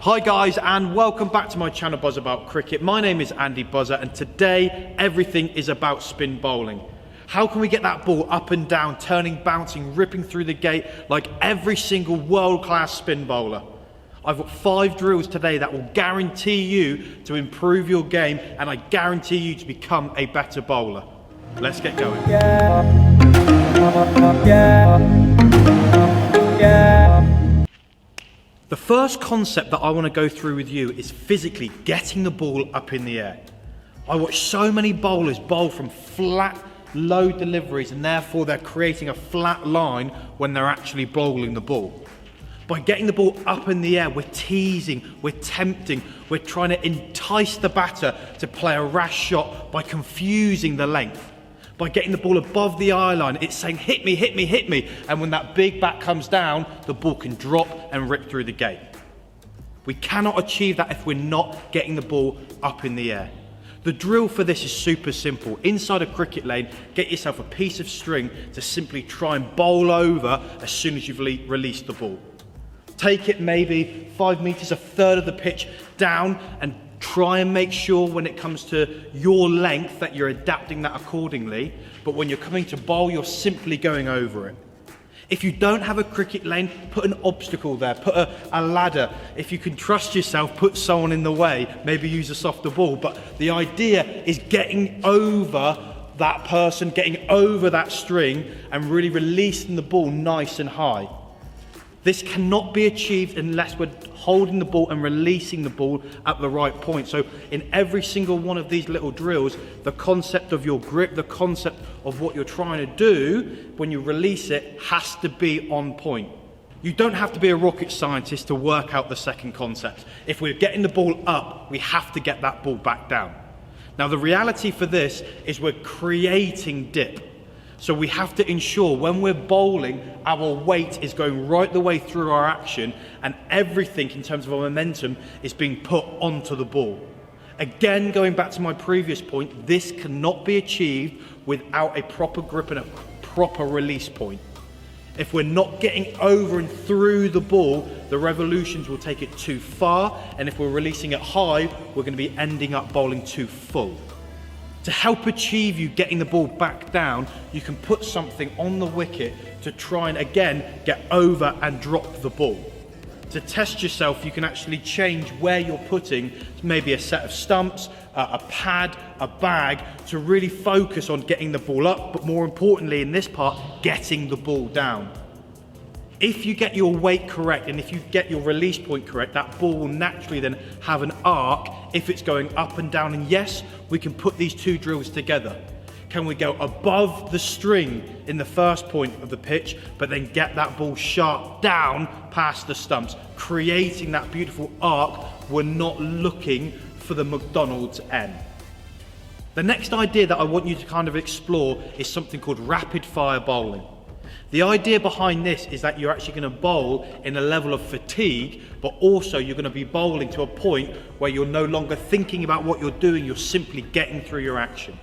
Hi guys, and welcome back to my channel Buzz About Cricket. My name is Andy Buzzer, and today everything is about spin bowling. How can we get that ball up and down, turning, bouncing, ripping through the gate like every single world-class spin bowler? I've got 5 drills today that will guarantee you to improve your game, and I guarantee you to become a better bowler. Let's get going. The first concept that I want to go through with you is physically getting the ball up in the air. I watch so many bowlers bowl from flat, low deliveries, and therefore they're creating a flat line when they're actually bowling the ball. By getting the ball up in the air, we're teasing, we're tempting, we're trying to entice the batter to play a rash shot by confusing the length. By getting the ball above the eye line, it's saying, hit me, hit me, hit me. And when that big bat comes down, the ball can drop and rip through the gate. We cannot achieve that if we're not getting the ball up in the air. The drill for this is super simple. Inside a cricket lane, get yourself a piece of string to simply try and bowl over as soon as you've released the ball. Take it maybe 5 meters, a third of the pitch down, and try and make sure when it comes to your length that you're adapting that accordingly. But when you're coming to bowl, you're simply going over it. If you don't have a cricket lane, put an obstacle there, put a ladder. If you can trust yourself, put someone in the way, maybe use a softer ball. But the idea is getting over that person, getting over that string, and really releasing the ball nice and high. This cannot be achieved unless we're holding the ball and releasing the ball at the right point. So in every single one of these little drills, the concept of your grip, the concept of what you're trying to do when you release it has to be on point. You don't have to be a rocket scientist to work out the second concept. If we're getting the ball up, we have to get that ball back down. Now the reality for this is we're creating dip. So we have to ensure when we're bowling, our weight is going right the way through our action, and everything in terms of our momentum is being put onto the ball. Again, going back to my previous point, this cannot be achieved without a proper grip and a proper release point. If we're not getting over and through the ball, the revolutions will take it too far, and if we're releasing it high, we're going to be ending up bowling too full. To help achieve you getting the ball back down, you can put something on the wicket to try and again get over and drop the ball. To test yourself, you can actually change where you're putting maybe a set of stumps, a pad, a bag, to really focus on getting the ball up, but more importantly in this part, getting the ball down. If you get your weight correct and if you get your release point correct, that ball will naturally then have an arc if it's going up and down. And yes, we can put these 2 drills together. Can we go above the string in the first point of the pitch, but then get that ball sharp down past the stumps, creating that beautiful arc? We're not looking for the McDonald's M. The next idea that I want you to kind of explore is something called rapid fire bowling. The idea behind this is that you're actually going to bowl in a level of fatigue, but also you're going to be bowling to a point where you're no longer thinking about what you're doing, you're simply getting through your action.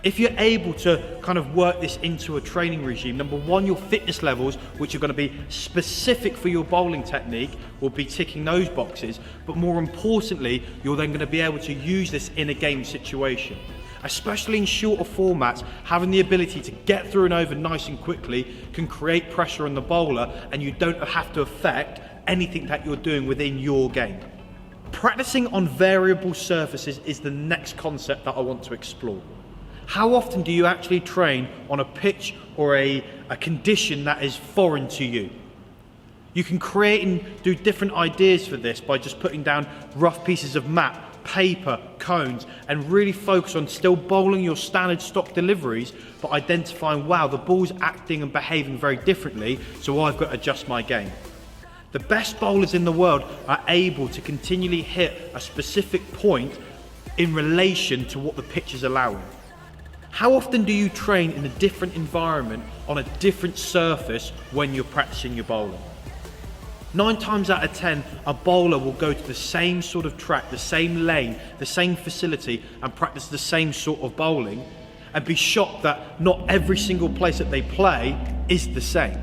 If you're able to kind of work this into a training regime, number one, your fitness levels, which are going to be specific for your bowling technique, will be ticking those boxes, but more importantly, you're then going to be able to use this in a game situation. Especially in shorter formats, having the ability to get through and over nice and quickly can create pressure on the bowler, and you don't have to affect anything that you're doing within your game. Practicing on variable surfaces is the next concept that I want to explore. How often do you actually train on a pitch or a condition that is foreign to you? You can create and do different ideas for this by just putting down rough pieces of mat, paper, cones, and really focus on still bowling your standard stock deliveries, but identifying, wow, the ball's acting and behaving very differently, so I've got to adjust my game. The best bowlers in the world are able to continually hit a specific point in relation to what the pitch is allowing. How often do you train in a different environment on a different surface when you're practicing your bowling? 9 times out of 10, a bowler will go to the same sort of track, the same lane, the same facility, and practice the same sort of bowling, and be shocked that not every single place that they play is the same.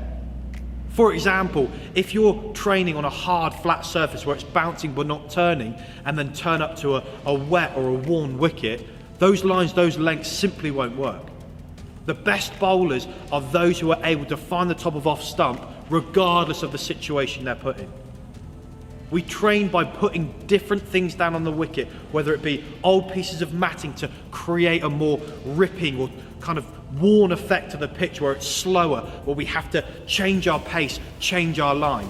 For example, if you're training on a hard flat surface where it's bouncing but not turning, and then turn up to a wet or a worn wicket, those lines, those lengths simply won't work. The best bowlers are those who are able to find the top of off stump regardless of the situation they're put in. We train by putting different things down on the wicket, whether it be old pieces of matting to create a more ripping or kind of worn effect to the pitch where it's slower, where we have to change our pace, change our line.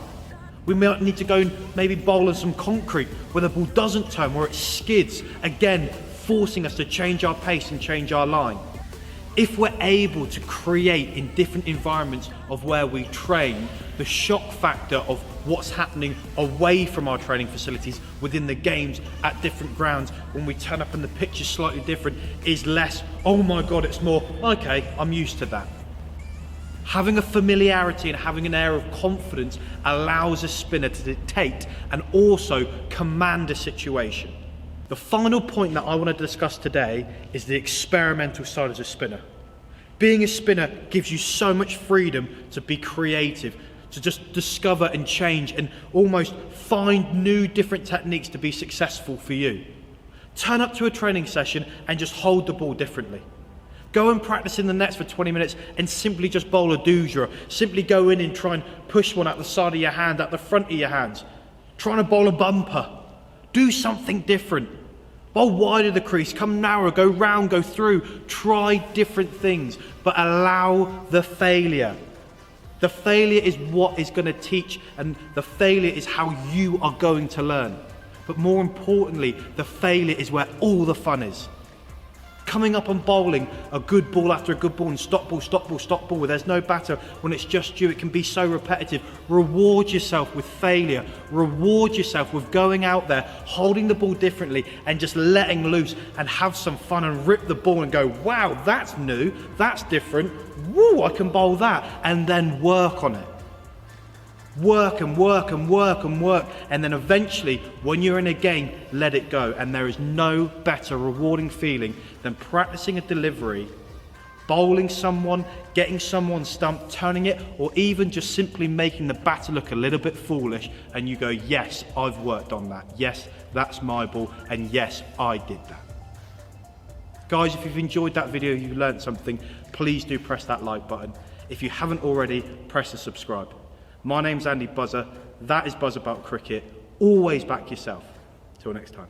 We might need to go and maybe bowl on some concrete where the ball doesn't turn, where it skids, again forcing us to change our pace and change our line. If we're able to create in different environments of where we train, the shock factor of what's happening away from our training facilities within the games at different grounds when we turn up and the pitch is slightly different is less, oh my God, it's more, okay, I'm used to that. Having a familiarity and having an air of confidence allows a spinner to dictate and also command a situation. The final point that I want to discuss today is the experimental side as a spinner. Being a spinner gives you so much freedom to be creative, to just discover and change and almost find new different techniques to be successful for you. Turn up to a training session and just hold the ball differently. Go and practice in the nets for 20 minutes and simply just bowl a doozer. Simply go in and try and push one out the side of your hand, out the front of your hands. Trying to bowl a bumper. Do something different. Bowl wide of the crease, come narrow, go round, go through. Try different things, but allow the failure. The failure is what is going to teach, and the failure is how you are going to learn. But more importantly, the failure is where all the fun is. Coming up and bowling a good ball after a good ball and stop ball, stop ball, stop ball, where there's no batter, when it's just you, it can be so repetitive. Reward yourself with failure. Reward yourself with going out there, holding the ball differently and just letting loose and have some fun and rip the ball and go, wow, that's new, that's different, woo, I can bowl that, and then work on it. Work and work and work and work, and then eventually when you're in a game, let it go. And there is no better rewarding feeling than practicing a delivery, bowling someone, getting someone stumped, turning it, or even just simply making the batter look a little bit foolish, and you go, yes, I've worked on that, yes, that's my ball, and yes, I did that. Guys, if you've enjoyed that video, you learned something, please do press that like button. If you haven't already, press the subscribe. My name's Andy Buzzer, that is Buzz About Cricket. Always back yourself. Till next time.